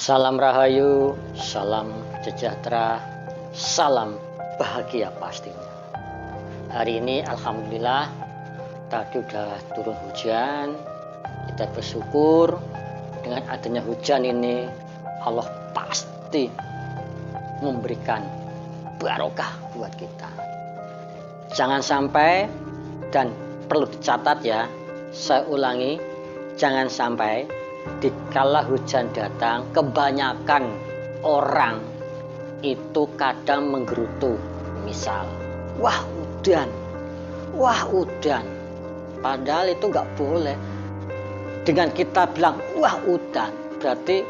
Salam Rahayu, salam sejahtera, salam bahagia pastinya. Hari ini Alhamdulillah tadi udah turun hujan. Kita bersyukur dengan adanya hujan ini Allah pasti memberikan barokah buat kita. Jangan sampai, dan perlu dicatat ya, saya ulangi, jangan sampai dikala hujan datang, kebanyakan orang itu kadang menggerutu. Misal, wah udan. Padahal itu nggak boleh. Dengan kita bilang, wah udan, berarti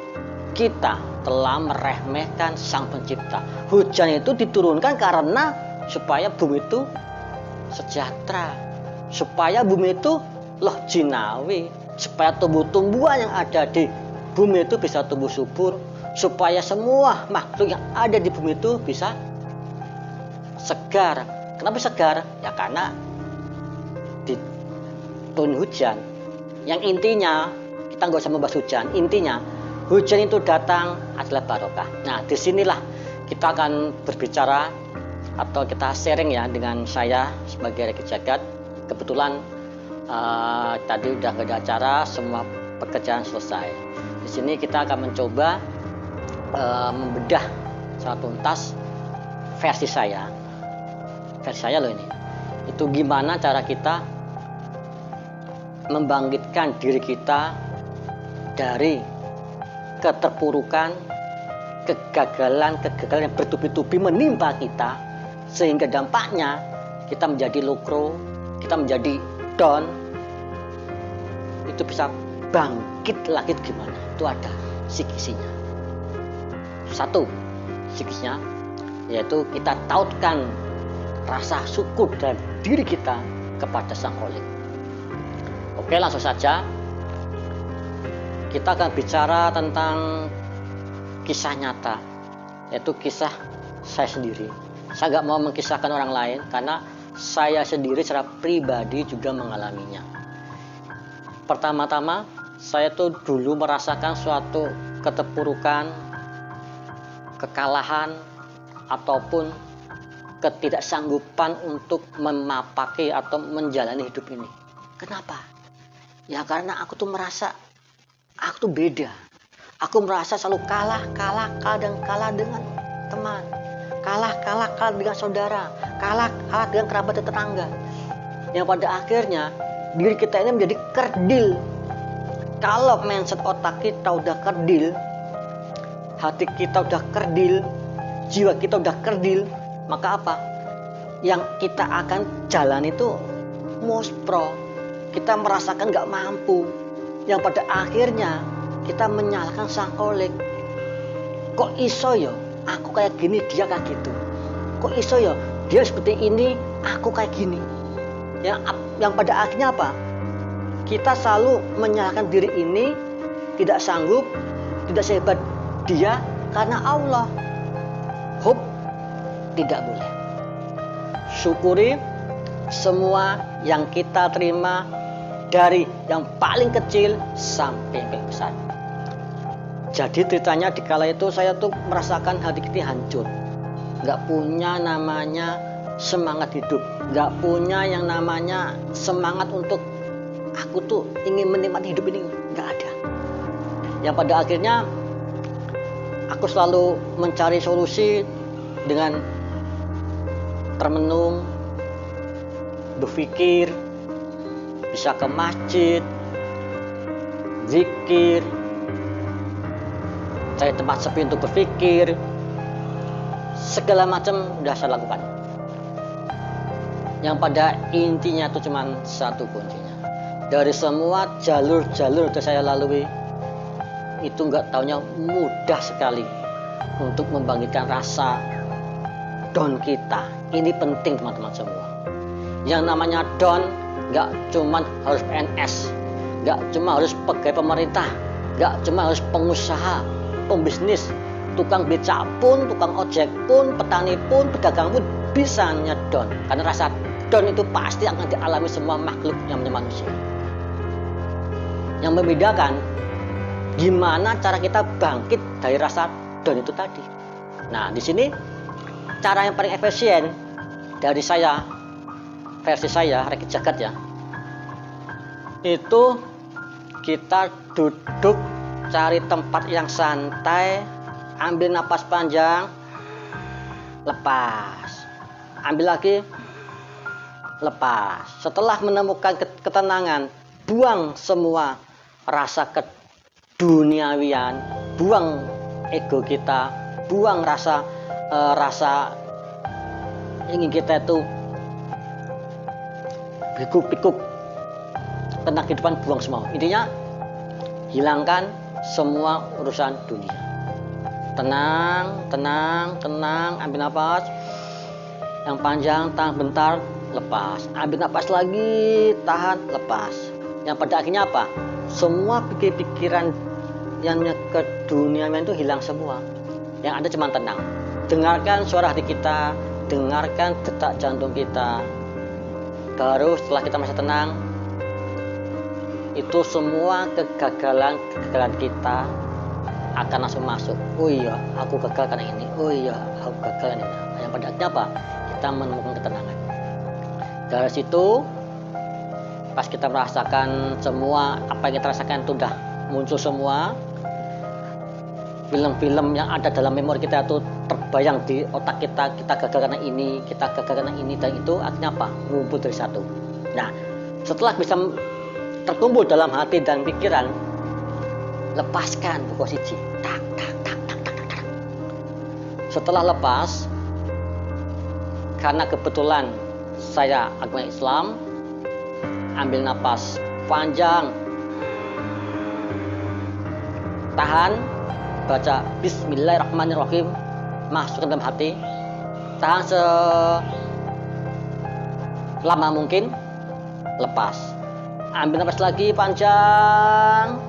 kita telah meremehkan Sang Pencipta. Hujan itu diturunkan karena supaya bumi itu sejahtera, supaya bumi itu loh jinawi, supaya tumbuh-tumbuhan yang ada di bumi itu bisa tumbuh subur, supaya semua makhluk yang ada di bumi itu bisa segar. Kenapa segar? Ya karena diturun hujan. Yang intinya, kita nggak usah membahas hujan. Intinya, hujan itu datang adalah barokah. Nah, disinilah kita akan berbicara atau kita sharing ya dengan saya sebagai Reki Jagat. Kebetulan tadi udah nggak ada acara, semua pekerjaan selesai. Di sini kita akan mencoba membedah secara tuntas versi saya loh ini. Itu gimana cara kita membangkitkan diri kita dari keterpurukan, kegagalan yang bertubi-tubi menimpa kita, sehingga dampaknya kita menjadi lokro, kita menjadi down. Itu bisa bangkit lagi gimana? Itu ada sikisinya. Satu, sikisnya yaitu kita tautkan rasa syukur dan diri kita kepada Sang Kholik. Oke, langsung saja kita akan bicara tentang kisah nyata, yaitu kisah saya sendiri. Saya nggak mau mengkisahkan orang lain karena saya sendiri secara pribadi juga mengalaminya. Pertama-tama, saya tuh dulu merasakan suatu keterpurukan, kekalahan, ataupun ketidaksanggupan untuk memapaki atau menjalani hidup ini. Kenapa? Ya karena aku tuh merasa aku tuh beda. Aku merasa selalu kalah dengan teman. Kalah dengan saudara, kalah dengan kerabat dan tetangga. Yang pada akhirnya diri kita ini menjadi kerdil. Kalau mindset otak kita udah kerdil, hati kita udah kerdil, jiwa kita udah kerdil, maka apa? Yang kita akan jalan itu muspro. Kita merasakan gak mampu. Yang pada akhirnya kita menyalahkan Sang Kholik. Kok iso yo? Aku kayak gini, dia kayak gitu. Kok iso ya? Dia seperti ini, aku kayak gini. Yang pada akhirnya apa? Kita selalu menyalahkan diri ini, tidak sanggup, tidak sehebat dia karena Allah. Tidak boleh. Syukuri semua yang kita terima, dari yang paling kecil sampai yang paling besar. Jadi ceritanya dikala itu saya tuh merasakan hati kita hancur. Gak punya namanya semangat hidup. Gak punya yang namanya semangat untuk aku tuh ingin menikmati hidup ini. Gak ada. Yang pada akhirnya aku selalu mencari solusi dengan termenung, berpikir, bisa ke masjid, zikir, cari tempat sepi untuk berpikir, segala macam udah saya lakukan. Yang pada intinya itu cuma satu kuncinya. Dari semua jalur-jalur yang saya lalui, itu nggak taunya mudah sekali untuk membangkitkan rasa down kita. Ini penting teman-teman semua. Yang namanya down nggak cuma harus PNS, nggak cuma harus pegawai pemerintah, nggak cuma harus pengusaha, pembisnis, tukang becak pun, tukang ojek pun, petani pun, pedagang pun bisa nyedon. Karena rasa down itu pasti akan dialami semua makhluk yang namanya manusia. Yang membedakan Gimana cara kita bangkit dari rasa down itu tadi? Nah, di sini cara yang paling efisien dari saya, versi saya, Reki Jagat ya, itu kita duduk, cari tempat yang santai, ambil napas panjang, lepas, ambil lagi, lepas. Setelah menemukan ketenangan, buang semua rasa keduniawian, buang ego kita, buang rasa ingin kita itu pikuk-pikuk tentang kehidupan, buang semua. Intinya hilangkan semua urusan dunia. Tenang, tenang, tenang, ambil nafas yang panjang, tahan bentar, lepas, ambil nafas lagi, tahan, lepas. Yang pada akhirnya apa? Semua pikiran yang keduniaan itu hilang semua. Yang ada cuma tenang. Dengarkan suara hati kita, dengarkan detak jantung kita. Baru setelah kita merasa tenang, itu semua kegagalan kita akan langsung masuk. Oh iya, aku gagal karena ini. Oh iya, aku gagal karena ini. Yang pada akhirnya apa? Kita menemukan ketenangan. Dari situ, pas kita merasakan semua apa yang kita rasakan itu udah muncul semua, film-film yang ada dalam memori kita itu terbayang di otak kita. Kita gagal karena ini, kita gagal karena ini, dan itu artinya apa? Ngumpul dari satu. Nah, setelah bisa terkumpul dalam hati dan pikiran, lepaskan buku siji. Tak, tak, tak, tak, tak, tak, tak. Setelah lepas, karena kebetulan saya agama Islam, ambil napas panjang, tahan, baca Bismillahirrahmanirrahim, masukkan dalam hati, tahan selama mungkin, lepas, ambil napas lagi panjang,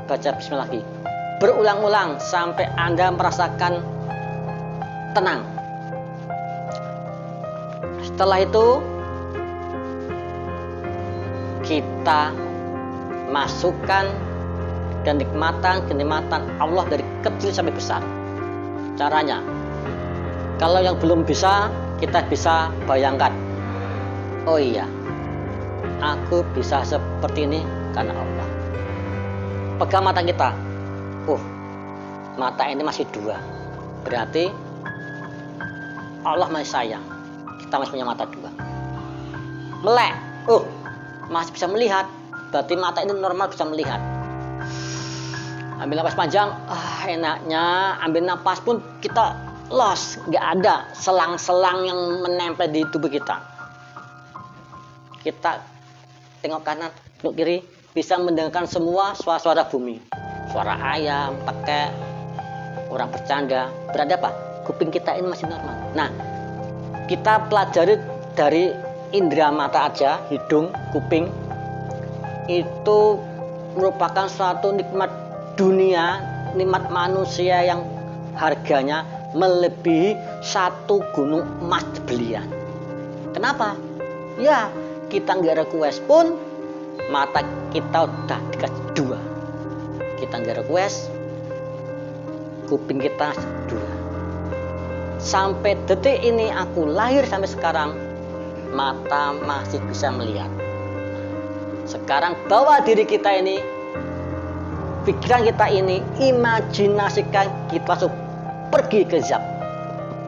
baca Bismillah lagi, berulang-ulang sampai Anda merasakan tenang. Setelah itu kita masukkan kenikmatan Allah dari kecil sampai besar. Caranya, kalau yang belum bisa, kita bisa bayangkan, oh iya, aku bisa seperti ini karena Allah. Pegang mata kita, mata ini masih dua, berarti Allah masih sayang, kita masih punya mata dua. Melek, masih bisa melihat, berarti mata ini normal bisa melihat. Ambil napas panjang, enaknya ambil napas pun kita los, nggak ada selang-selang yang menempel di tubuh kita. Kita tengok kanan, tengok kiri, bisa mendengarkan semua suara-suara bumi, suara ayam, tekek, orang bercanda. Berarti apa? Kuping kita ini masih normal. Nah, kita pelajari dari indera mata aja, hidung, kuping, itu merupakan suatu nikmat dunia, nikmat manusia yang harganya melebihi satu gunung emas belian. Kenapa? Ya, kita nggak request pun mata kita udah dikasih dua. Kita nggak request, kuping kita dua. Sampai detik ini aku lahir sampai sekarang, mata masih bisa melihat. Sekarang bawa diri kita ini, pikiran kita ini, imajinasikan kita langsung pergi ke Zab.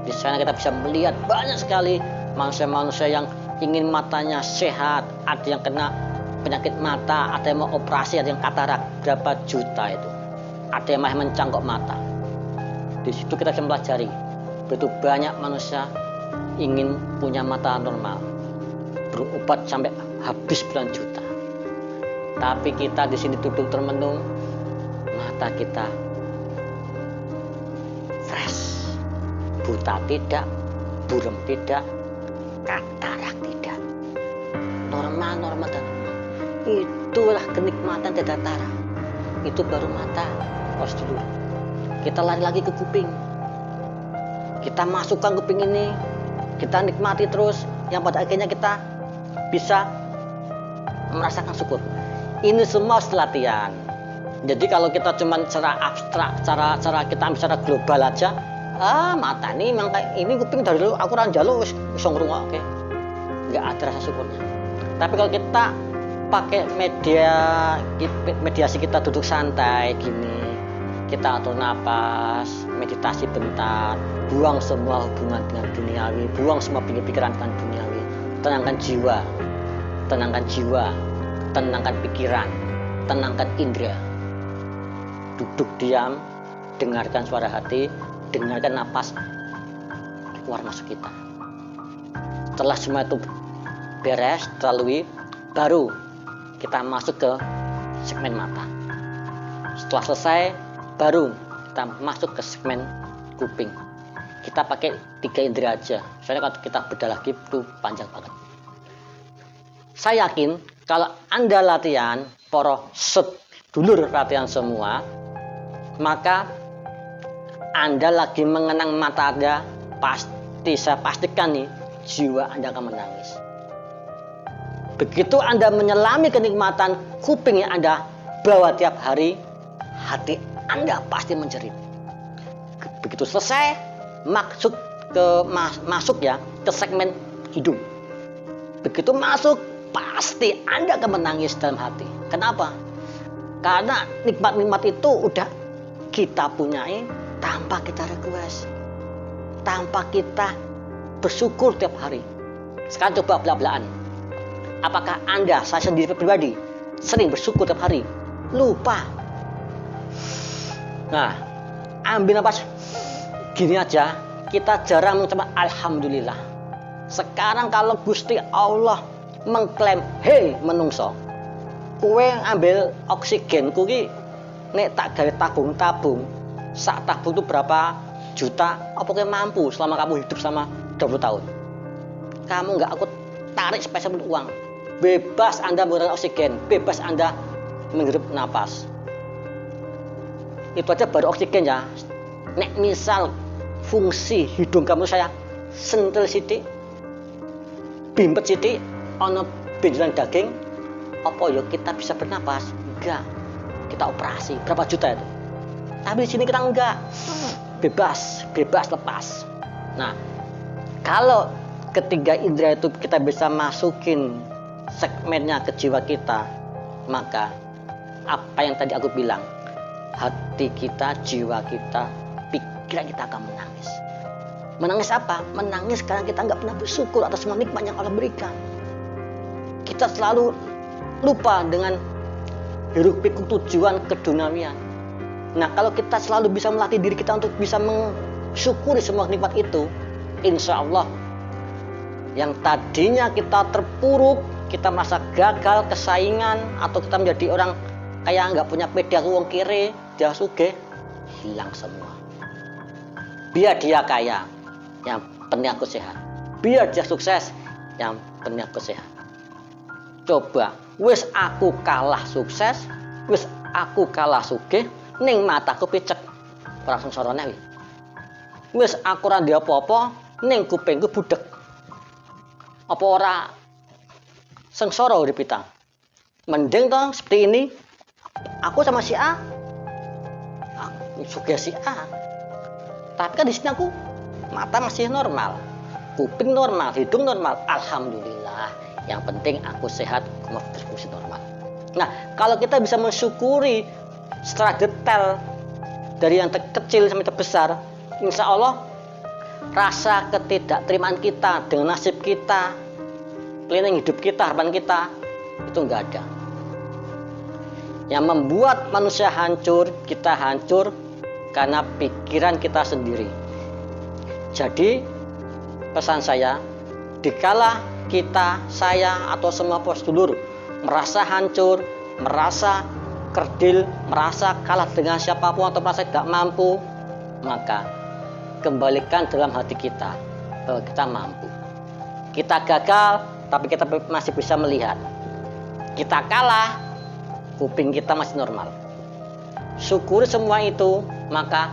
Di sana kita bisa melihat banyak sekali manusia-manusia yang ingin matanya sehat, ada yang kena penyakit mata, ada yang mau operasi, ada yang katarak, berapa juta itu, ada yang malah mencangkok mata. Di situ kita bisa mempelajari begitu banyak manusia ingin punya mata normal, berobat sampai habis puluhan juta. Tapi kita di sini duduk termenung, mata kita fresh, buta tidak, buram tidak, katarak tidak, normal dan normal. Itulah kenikmatan Tegatara. Itu baru mata. Pause dulu. Kita lari lagi ke kuping. Kita masukkan kuping ini, kita nikmati terus, yang pada akhirnya kita bisa merasakan syukur. Ini semua latihan. Jadi kalau kita cuma secara abstrak, cara kita ambil secara global aja, mata ini memang kayak ini kuping dari dulu aku orang jalo wis iso ngrungokke. Nggak ada rasa syukurnya. Tapi kalau kita pakai mediasi kita duduk santai gini, kita atur napas, meditasi bentar, buang semua hubungan dengan duniawi, buang semua pikiran dengan duniawi, tenangkan jiwa, tenangkan pikiran, tenangkan indera. Duduk diam, dengarkan suara hati, dengarkan napas keluar masuk kita. Setelah semua itu beres, terlalui, baru kita masuk ke segmen mata. Setelah selesai, baru kita masuk ke segmen kuping. Kita pakai 3 indera aja. Soalnya kalau kita bedah lagi itu panjang banget. Saya yakin kalau Anda latihan, para sedulur latihan semua, maka Anda lagi mengenang mata Anda, pasti saya pastikan nih, jiwa Anda akan menangis. Begitu Anda menyelami kenikmatan kuping yang Anda bawa tiap hari, hati Anda pasti menjerit. Begitu selesai, masuk ya ke segmen hidung. Begitu masuk, pasti Anda akan menangis dalam hati. Kenapa? Karena nikmat-nikmat itu udah kita punyai tanpa kita request, tanpa kita bersyukur tiap hari. Sekarang coba belak-belakan. Apakah Anda, saya sendiri pribadi, sering bersyukur tiap hari? Lupa. Nah, ambil napas gini aja, kita jarang mengucapkan alhamdulillah. Sekarang kalau Gusti Allah mengklaim, hei menungso, kowe ambil oksigen kuwi nek tak gawe tabung-tabung, sak tabung itu berapa juta, apa kowe mampu selama kamu hidup selama 20 tahun? Kamu nggak aku tarik spesial uang. Bebas Anda menggunakan oksigen, bebas Anda menghirup napas. Itu aja baru oksigen ya. Nek misal fungsi hidung kamu saya sentil sidik, bimbet sidik, ono benjolan daging, apa ya kita bisa bernapas? Enggak. Kita operasi berapa juta itu? Tapi di sini kita enggak. Bebas lepas. Nah, kalau ketiga indera itu kita bisa masukin segmennya ke jiwa kita, maka apa yang tadi aku bilang, hati kita, jiwa kita, pikiran kita akan menangis. Menangis apa? Menangis karena kita nggak pernah bersyukur atas semua nikmat yang Allah berikan. Kita selalu lupa dengan hiruk pikuk tujuan keduniawian. Nah, kalau kita selalu bisa melatih diri kita untuk bisa mensyukuri semua nikmat itu, insya Allah yang tadinya kita terpuruk, kita merasa gagal, kesaingan, atau kita menjadi orang kayak nggak punya peda wong kiri, dia sugih, hilang semua. Biar dia kaya, yang penting aku sehat. Biar dia sukses, yang penting aku sehat. Coba, wis aku kalah sukses, wis aku kalah sugih, ning mataku picek, ora sengsarane wi. Wis aku ora ndek apa-apa, ning kupingku budek. Apa ora sengsara urip kita? Mending toh seperti ini, aku sama si A, aku sugih si A. Tapi kan di sini aku mata masih normal, kuping normal, hidung normal, alhamdulillah. Yang penting aku sehat, aku berfungsi normal. Nah, kalau kita bisa mensyukuri secara detail dari yang terkecil sampai terbesar, insya Allah rasa ketidakterimaan kita dengan nasib kita, planning hidup kita, harapan kita, itu enggak ada. Yang membuat manusia hancur, kita hancur karena pikiran kita sendiri. Jadi pesan saya, dikala kita, saya, atau semua sedulur merasa hancur, merasa kerdil, merasa kalah dengan siapapun, atau merasa tidak mampu, maka kembalikan dalam hati kita bahwa kita mampu. Kita gagal, tapi kita masih bisa melihat. Kita kalah, kuping kita masih normal. Syukuri semua itu, maka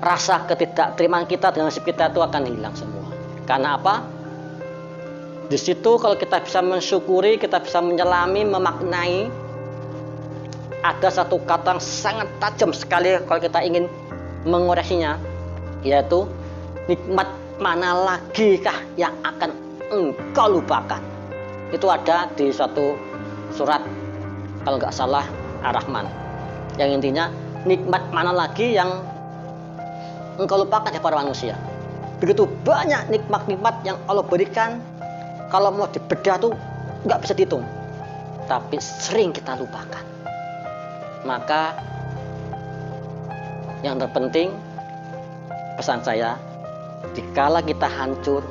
rasa ketidakterimaan kita dengan nasib kita itu akan hilang semua. Karena apa? Di situ kalau kita bisa mensyukuri, kita bisa menyelami, memaknai, ada satu kata yang sangat tajam sekali kalau kita ingin mengoreksinya, yaitu nikmat mana lagi kah yang akan engkau lupakan. Itu ada di suatu surat, kalau nggak salah, Ar-Rahman, yang intinya nikmat mana lagi yang engkau lupakan ya para manusia. Begitu banyak nikmat-nikmat yang Allah berikan, kalau mau dibedah tuh nggak bisa dihitung, tapi sering kita lupakan. Maka yang terpenting, pesan saya, dikala kita hancur,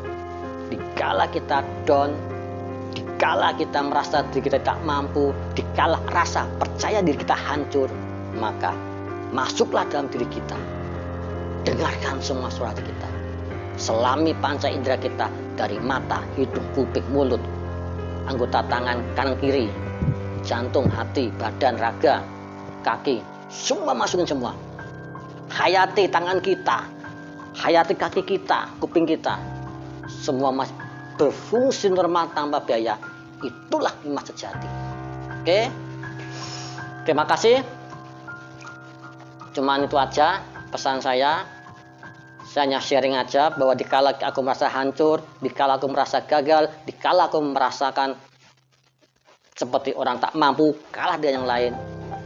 dikala kita down, dikala kita merasa diri kita tak mampu, dikala rasa percaya diri kita hancur, maka masuklah dalam diri kita, dengarkan semua suara kita, selami panca indera kita dari mata, hidung, kuping, mulut, anggota tangan kanan kiri, jantung, hati, badan, raga, kaki, semua masukin semua. Hayati tangan kita, hayati kaki kita, kuping kita, semua masih berfungsi normal tanpa biaya. Itulah nikmat sejati. Oke, terima kasih. Cuman itu aja pesan saya. Saya hanya sharing aja bahwa dikala aku merasa hancur, dikala aku merasa gagal, dikala aku merasakan seperti orang tak mampu, kalah dengan yang lain,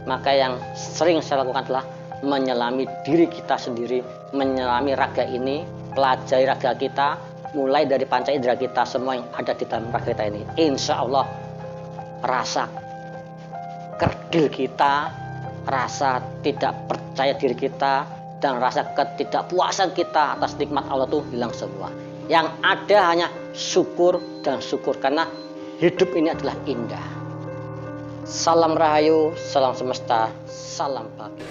maka yang sering saya lakukan adalah menyelami diri kita sendiri, menyelami raga ini, pelajari raga kita, mulai dari panca indera kita, semua yang ada di dalam raga kita ini. Insya Allah rasa kerdil kita, rasa tidak percaya diri kita, dan rasa ketidakpuasan kita atas nikmat Allah itu hilang semua. Yang ada hanya syukur dan syukur, karena hidup ini adalah indah. Salam Rahayu, salam semesta, salam bahagia.